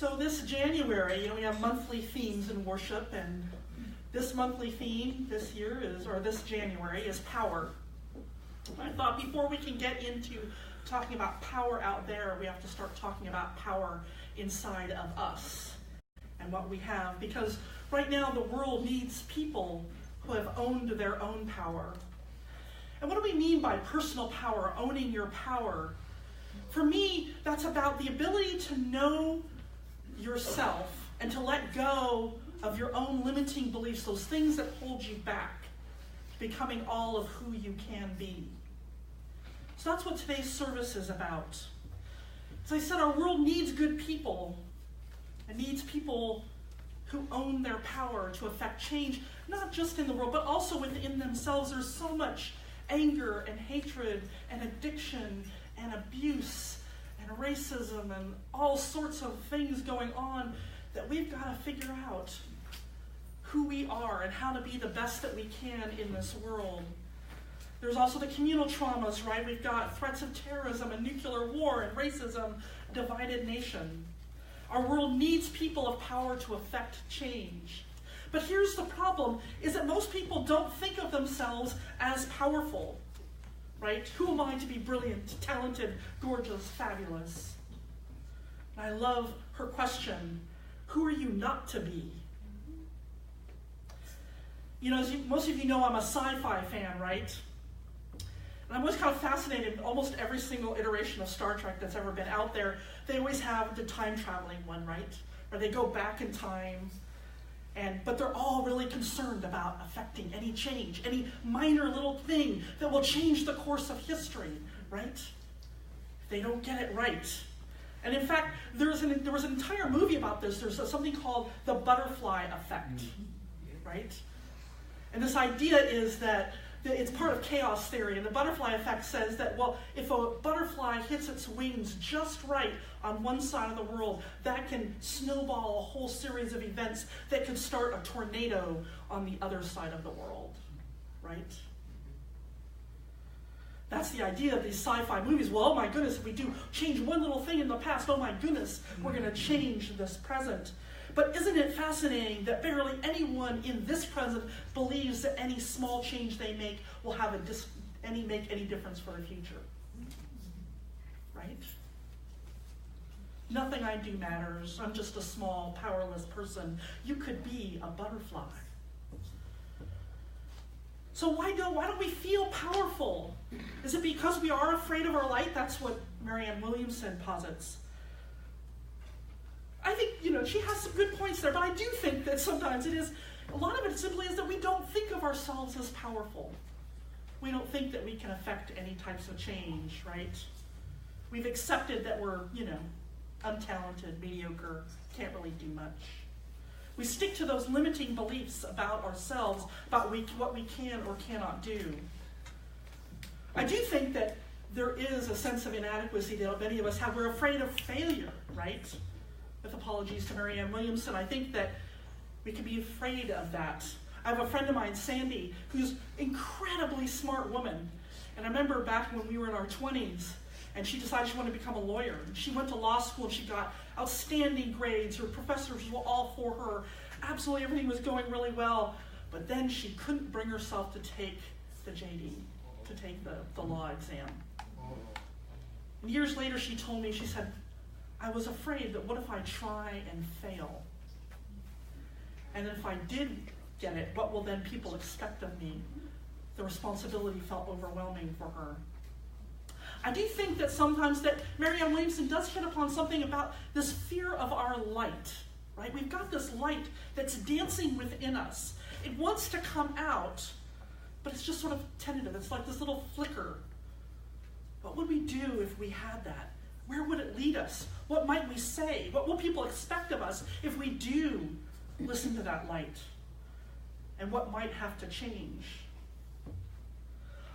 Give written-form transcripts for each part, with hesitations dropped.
So this January, we have monthly themes in worship, and this monthly theme this January is power. I thought before we can get into talking about power out there, we have to start talking about power inside of us and what we have, because right now the world needs people who have owned their own power. And what do we mean by personal power, owning your power? For me, that's about the ability to know yourself and to let go of your own limiting beliefs, those things that hold you back, becoming all of who you can be. So that's what today's service is about. As I said, our world needs good people. It needs people who own their power to affect change, not just in the world, but also within themselves. There's so much anger and hatred and addiction and abuse and racism and all sorts of things going on that we've got to figure out who we are and how to be the best that we can in this world. There's also the communal traumas, right? We've got threats of terrorism and nuclear war and racism, divided nation. Our world needs people of power to affect change. But here's the problem, is that most people don't think of themselves as powerful, right? Who am I to be brilliant, talented, gorgeous, fabulous? And I love her question, who are you not to be? As most of you know, I'm a sci-fi fan, right? And I'm always kind of fascinated, almost every single iteration of Star Trek that's ever been out there, they always have the time traveling one, right? Where they go back in time, but they're all really concerned about affecting any change, any minor little thing that will change the course of history, right? If they don't get it right. And in fact, there was an entire movie about this. There's something called the butterfly effect, right? And this idea is that it's part of chaos theory, and the butterfly effect says that, well, if a butterfly hits its wings just right on one side of the world, that can snowball a whole series of events that could start a tornado on the other side of the world, right? That's the idea of these sci-fi movies. Well, oh my goodness, if we do change one little thing in the past, oh my goodness, we're going to change this present. But isn't it fascinating that barely anyone in this present believes that any small change they make will have make any difference for the future? Right? Nothing I do matters. I'm just a small, powerless person. You could be a butterfly. So why don't we feel powerful? Is it because we are afraid of our light? That's what Marianne Williamson posits. I think, she has some good points there, but I do think that sometimes a lot of it simply is that we don't think of ourselves as powerful. We don't think that we can affect any types of change, right? We've accepted that we're, untalented, mediocre, can't really do much. We stick to those limiting beliefs about ourselves, about what we can or cannot do. I do think that there is a sense of inadequacy that many of us have. We're afraid of failure, right? With apologies to Marianne Williamson, I think that we can be afraid of that. I have a friend of mine, Sandy, who's an incredibly smart woman. And I remember back when we were in our 20s, and she decided she wanted to become a lawyer. She went to law school, and she got outstanding grades. Her professors were all for her. Absolutely everything was going really well. But then she couldn't bring herself to take the JD, to take the law exam. And years later, she told me, she said, I was afraid that what if I try and fail? And if I did get it, what will then people expect of me? The responsibility felt overwhelming for her. I do think that sometimes that Marianne Williamson does hit upon something about this fear of our light, right? We've got this light that's dancing within us. It wants to come out, but it's just sort of tentative. It's like this little flicker. What would we do if we had that? Where would it lead us? What might we say? What will people expect of us if we do listen to that light? And what might have to change?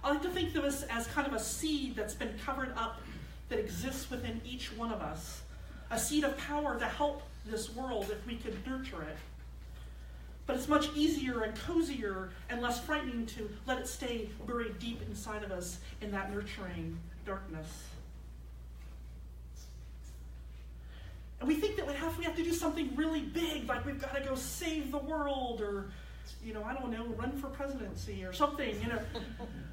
I like to think of this as kind of a seed that's been covered up that exists within each one of us. A seed of power to help this world if we could nurture it. But it's much easier and cozier and less frightening to let it stay buried deep inside of us in that nurturing darkness. And we think that we have to do something really big, like we've got to go save the world, or, I don't know, run for presidency or something,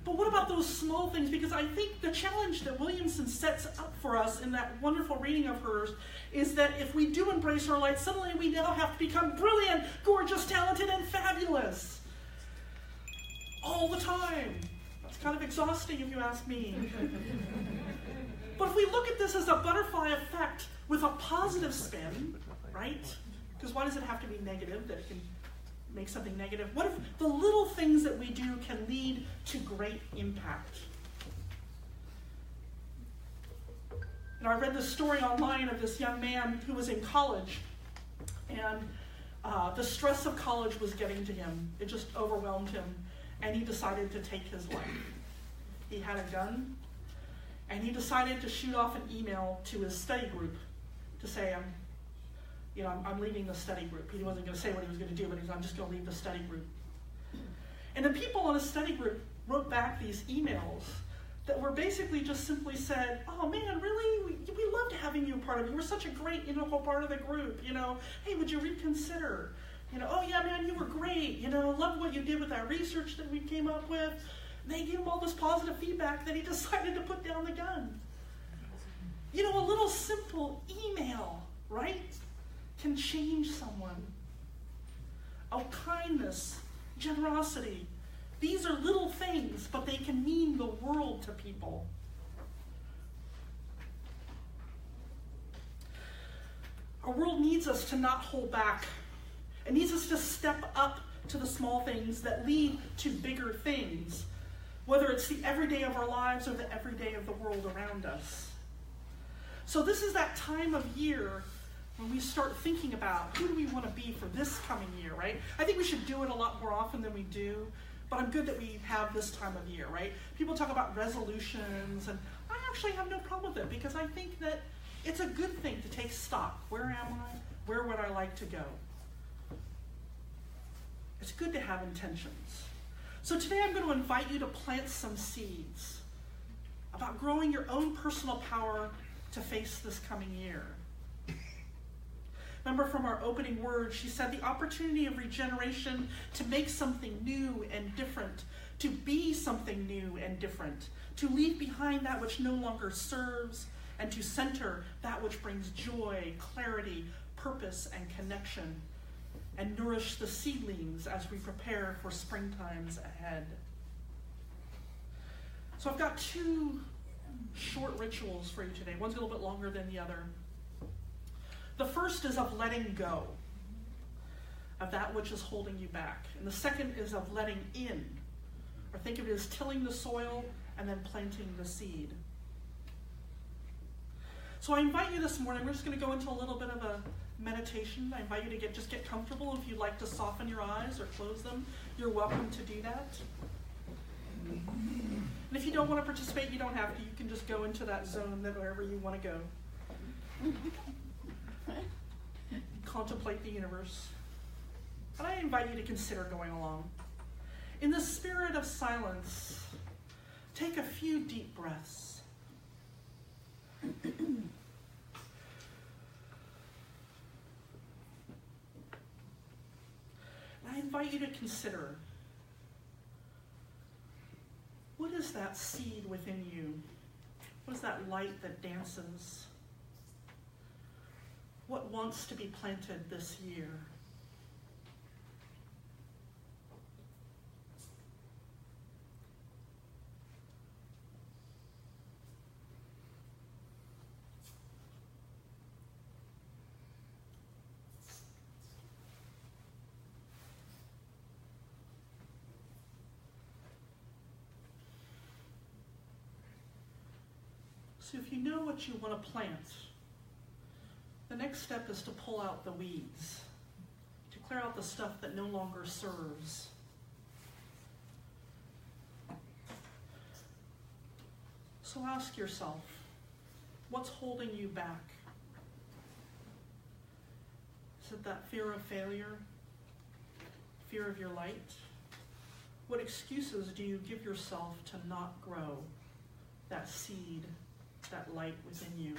But what about those small things? Because I think the challenge that Williamson sets up for us in that wonderful reading of hers is that if we do embrace our light, suddenly we now have to become brilliant, gorgeous, talented, and fabulous. All the time. That's kind of exhausting if you ask me. But if we look at this as a butterfly effect with a positive spin, right? Because why does it have to be negative that it can make something negative? What if the little things that we do can lead to great impact? I read this story online of this young man who was in college, and the stress of college was getting to him. It just overwhelmed him, and he decided to take his life. He had a gun, and he decided to shoot off an email to his study group to say, I'm leaving the study group. He wasn't going to say what he was going to do, but I'm just going to leave the study group. And the people on his study group wrote back these emails that were basically just simply said, oh man, really? We loved having you a part of it. You were such a great integral part of the group. Hey, would you reconsider? Oh yeah, man, you were great. Loved what you did with that research that we came up with. And they gave him all this positive feedback that he decided to put down the gun. A little simple email, right, can change someone. Of kindness, generosity. These are little things, but they can mean the world to people. Our world needs us to not hold back. It needs us to step up to the small things that lead to bigger things, whether it's the everyday of our lives or the everyday of the world around us. So this is that time of year when we start thinking about who do we want to be for this coming year, right? I think we should do it a lot more often than we do, but I'm good that we have this time of year, right? People talk about resolutions, and I actually have no problem with it because I think that it's a good thing to take stock. Where am I? Where would I like to go? It's good to have intentions. So today I'm going to invite you to plant some seeds about growing your own personal power to face this coming year. Remember from our opening words, she said the opportunity of regeneration to make something new and different, to be something new and different, to leave behind that which no longer serves, and to center that which brings joy, clarity, purpose, and connection, and nourish the seedlings as we prepare for springtimes ahead. So I've got two short rituals for you today. One's a little bit longer than the other. The first is of letting go of that which is holding you back. And the second is of letting in, or think of it as tilling the soil and then planting the seed. So I invite you this morning, we're just going to go into a little bit of a meditation. I invite you to just get comfortable. If you'd like to soften your eyes or close them, you're welcome to do that. And if you don't want to participate, you don't have to. You can just go into that zone that wherever you want to go. Contemplate the universe. And I invite you to consider going along. In the spirit of silence, take a few deep breaths. I invite you to consider, what is that seed within you? What is that light that dances? What wants to be planted this year? So if you know what you want to plant, the next step is to pull out the weeds, to clear out the stuff that no longer serves. So ask yourself, what's holding you back? Is it that fear of failure? Fear of your light? What excuses do you give yourself to not grow that seed, that light within you?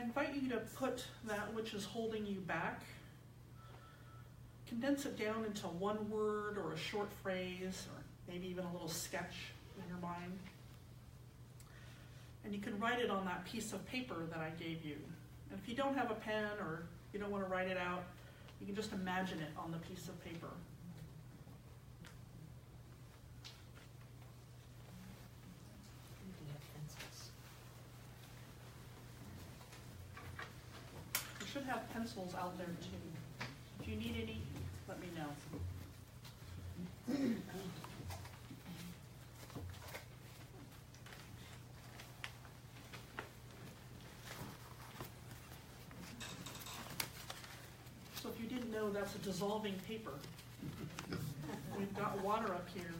invite you to put that which is holding you back, condense it down into one word or a short phrase, or maybe even a little sketch in your mind. And you can write it on that piece of paper that I gave you. And if you don't have a pen or you don't want to write it out, you can just imagine it on the piece of paper. You should have pencils out there too. If you need any, let me know. So if you didn't know, that's a dissolving paper. We've got water up here.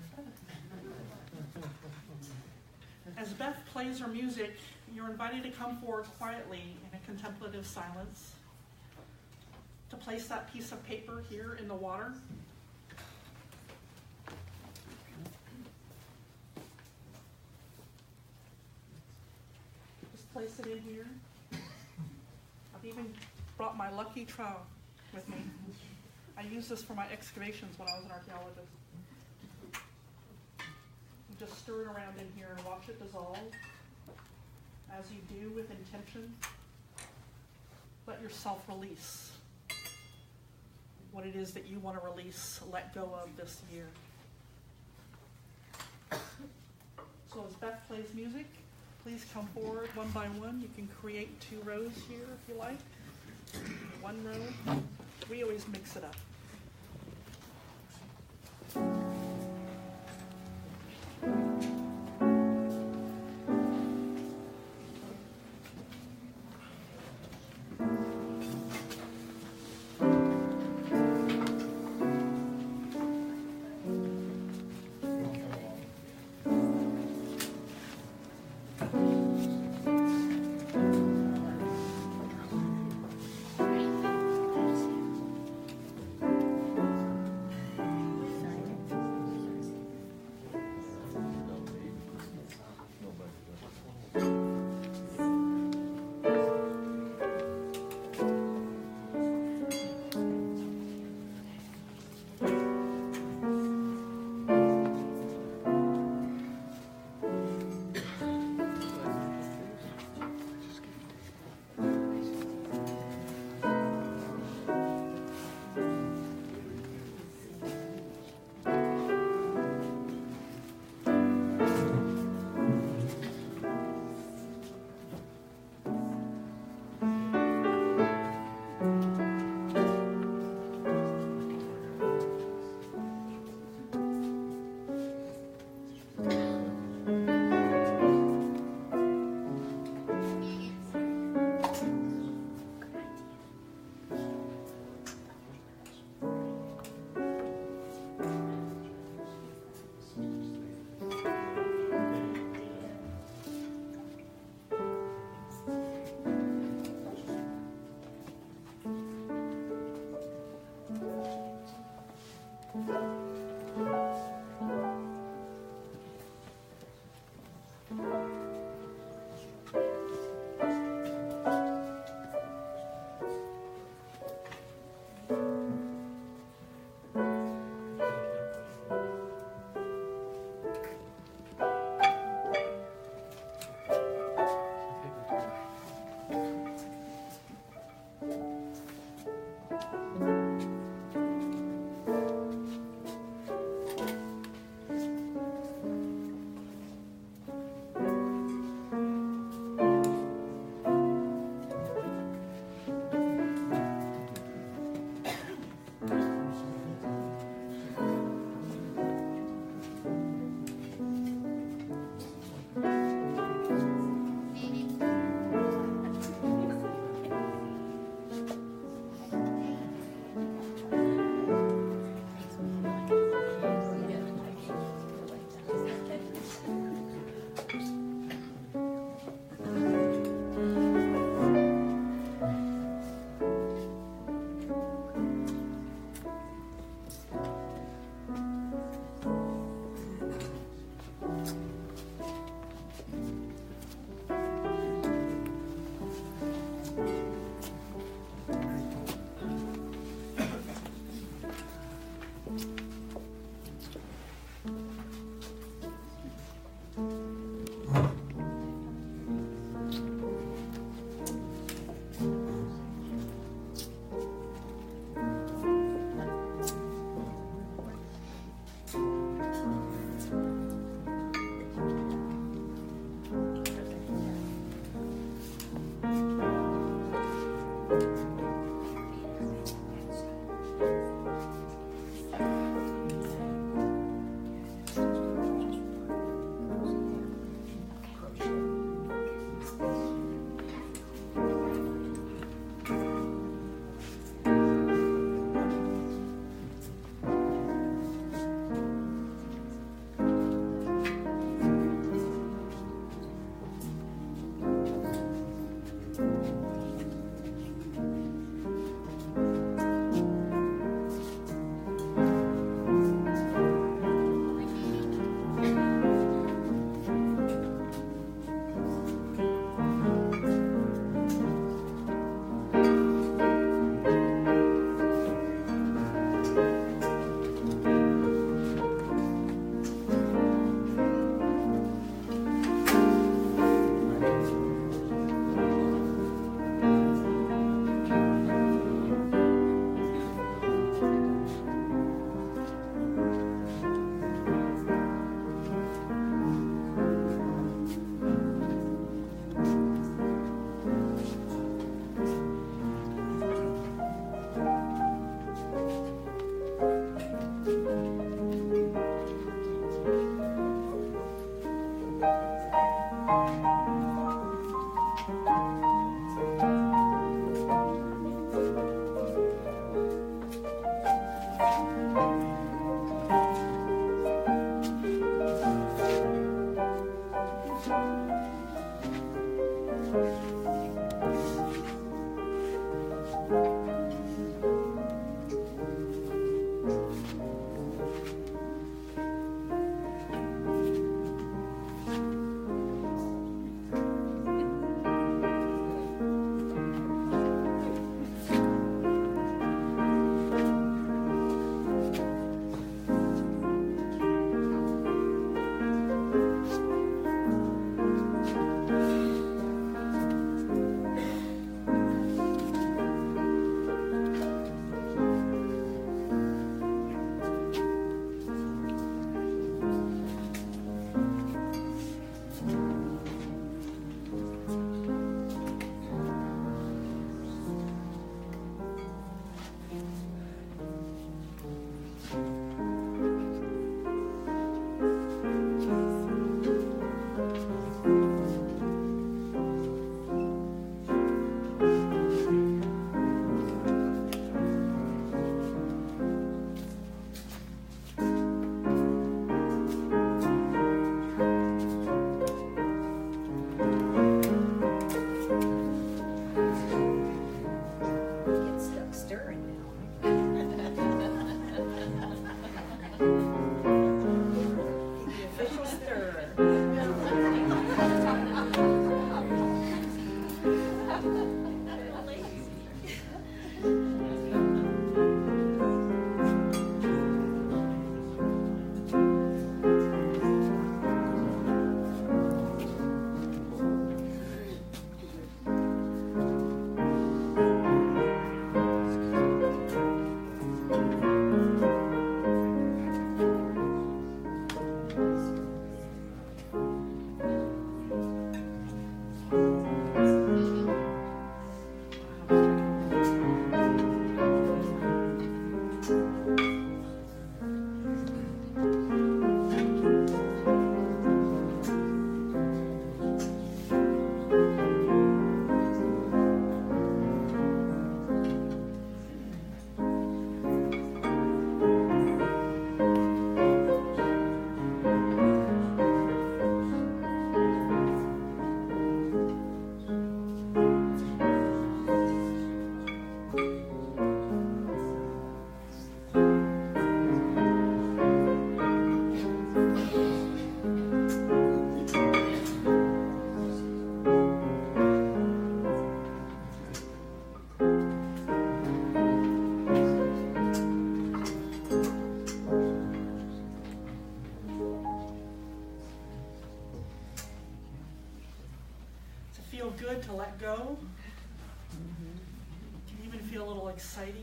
As Beth plays her music, you're invited to come forward quietly in a contemplative silence, to place that piece of paper here in the water. Just place it in here. I've even brought my lucky trowel with me. I used this for my excavations when I was an archaeologist. You just stir it around in here and watch it dissolve. As you do with intention, let yourself release what it is that you want to release, let go of this year. So as Beth plays music, please come forward one by one. You can create 2 rows here if you like. 1 row. We always mix it up.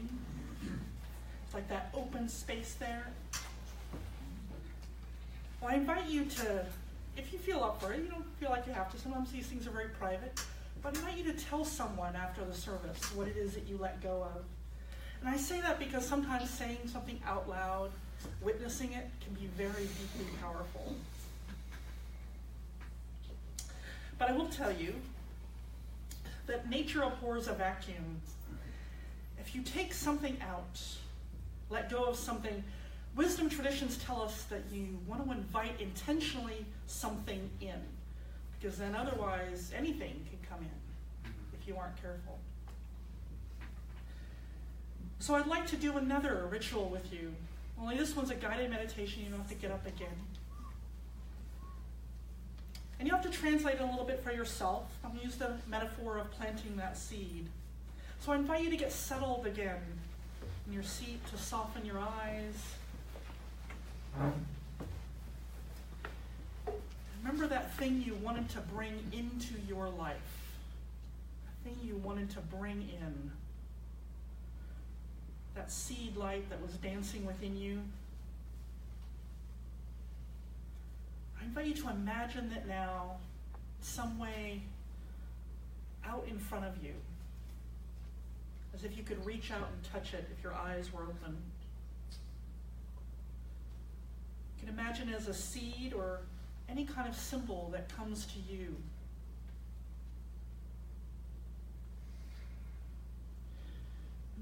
seating. It's like that open space there. Well, I invite you to, if you feel up for it, you don't feel like you have to. Sometimes these things are very private. But I invite you to tell someone after the service what it is that you let go of. And I say that because sometimes saying something out loud, witnessing it, can be very deeply powerful. But I will tell you that nature abhors a vacuum. If you take something out, let go of something, wisdom traditions tell us that you want to invite intentionally something in, because then otherwise anything can come in if you aren't careful. So I'd like to do another ritual with you, only this one's a guided meditation. You don't have to get up again. And you have to translate it a little bit for yourself. I'm going to use the metaphor of planting that seed. So I invite you to get settled again in your seat, to soften your eyes. Remember that thing you wanted to bring into your life, that thing you wanted to bring in, that seed light that was dancing within you. I invite you to imagine that now, some way out in front of you, as if you could reach out and touch it if your eyes were open. You can imagine it as a seed or any kind of symbol that comes to you.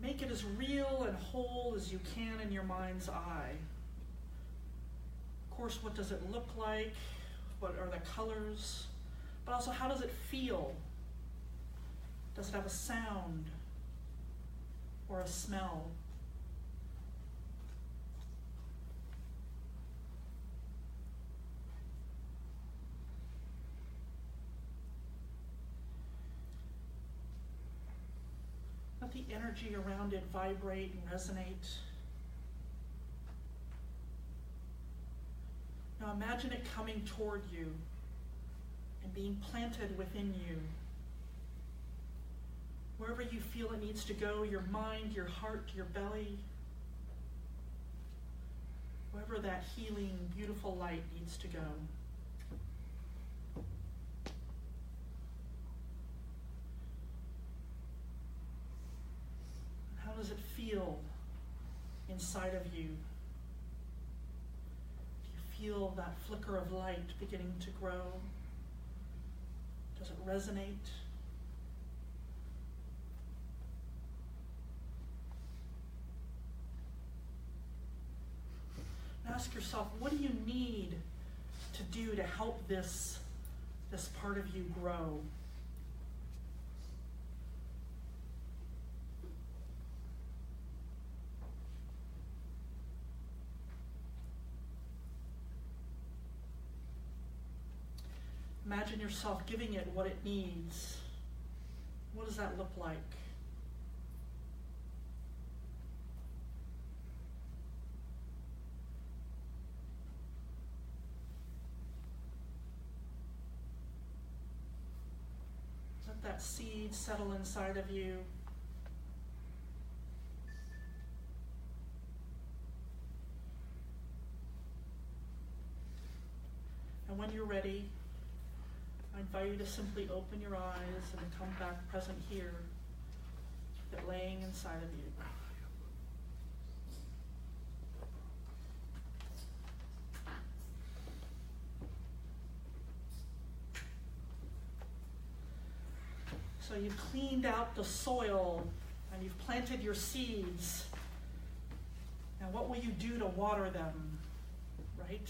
Make it as real and whole as you can in your mind's eye. Of course, what does it look like? What are the colors? But also, how does it feel? Does it have a sound or a smell? Let the energy around it vibrate and resonate. Now imagine it coming toward you and being planted within you. Wherever you feel it needs to go, your mind, your heart, your belly, wherever that healing, beautiful light needs to go. How does it feel inside of you? Do you feel that flicker of light beginning to grow? Does it resonate? Ask yourself, what do you need to do to help this part of you grow? Imagine yourself giving it what it needs. What does that look like? Let that seed settle inside of you. And when you're ready, I invite you to simply open your eyes and come back present here, with it laying inside of you. So you've cleaned out the soil and you've planted your seeds. Now what will you do to water them, right?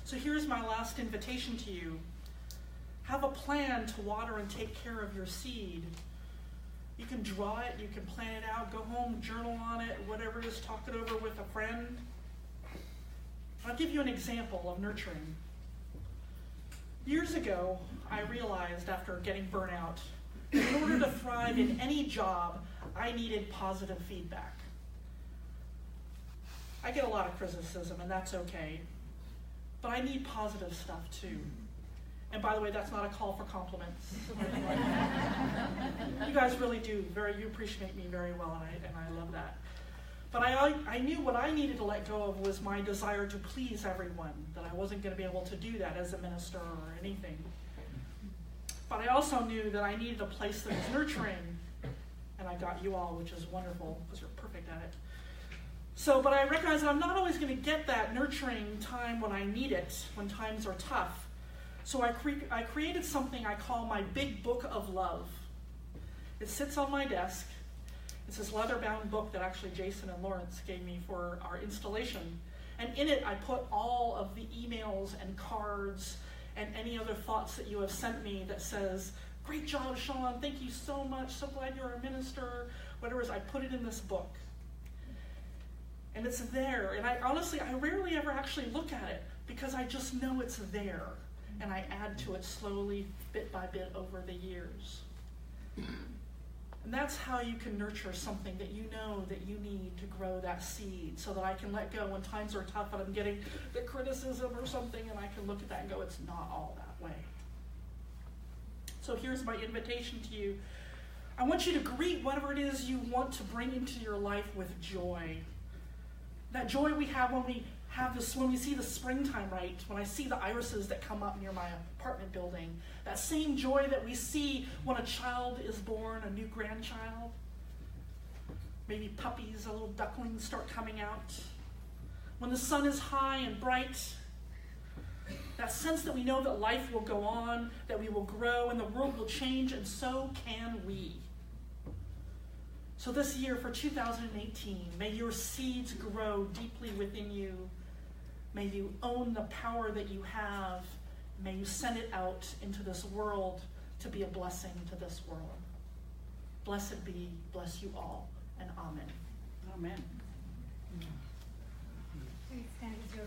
So here's my last invitation to you. Have a plan to water and take care of your seed. You can draw it, you can plan it out, go home, journal on it, whatever it is, talk it over with a friend. I'll give you an example of nurturing. Years ago, I realized after getting burnout, that in order to thrive in any job, I needed positive feedback. I get a lot of criticism, and that's okay. But I need positive stuff too. And by the way, that's not a call for compliments. You guys really do. You appreciate me very well, and I love that. But I knew what I needed to let go of was my desire to please everyone, that I wasn't going to be able to do that as a minister or anything. But I also knew that I needed a place that was nurturing, and I got you all, which is wonderful, because you're perfect at it. So, but I recognize that I'm not always going to get that nurturing time when I need it, when times are tough. So I created something I call my Big Book of Love. It sits on my desk. It's this leather-bound book that actually Jason and Lawrence gave me for our installation. And in it, I put all of the emails and cards and any other thoughts that you have sent me that says, "Great job, Sean, thank you so much, so glad you're a minister," whatever it is, I put it in this book. And it's there, and I rarely ever actually look at it because I just know it's there, and I add to it slowly, bit by bit, over the years. And that's how you can nurture something that you know that you need to grow that seed, so that I can let go when times are tough and I'm getting the criticism or something, and I can look at that and go, it's not all that way. So here's my invitation to you. I want you to greet whatever it is you want to bring into your life with joy. That joy we have when we see the springtime, right? When I see the irises that come up near my apartment building. That same joy that we see when a child is born, a new grandchild. Maybe puppies, little ducklings start coming out. When the sun is high and bright. That sense that we know that life will go on, that we will grow, and the world will change, and so can we. So this year, for 2018, may your seeds grow deeply within you. May you own the power that you have. May you send it out into this world to be a blessing to this world. Blessed be, bless you all, and amen. Amen. Please stand as you are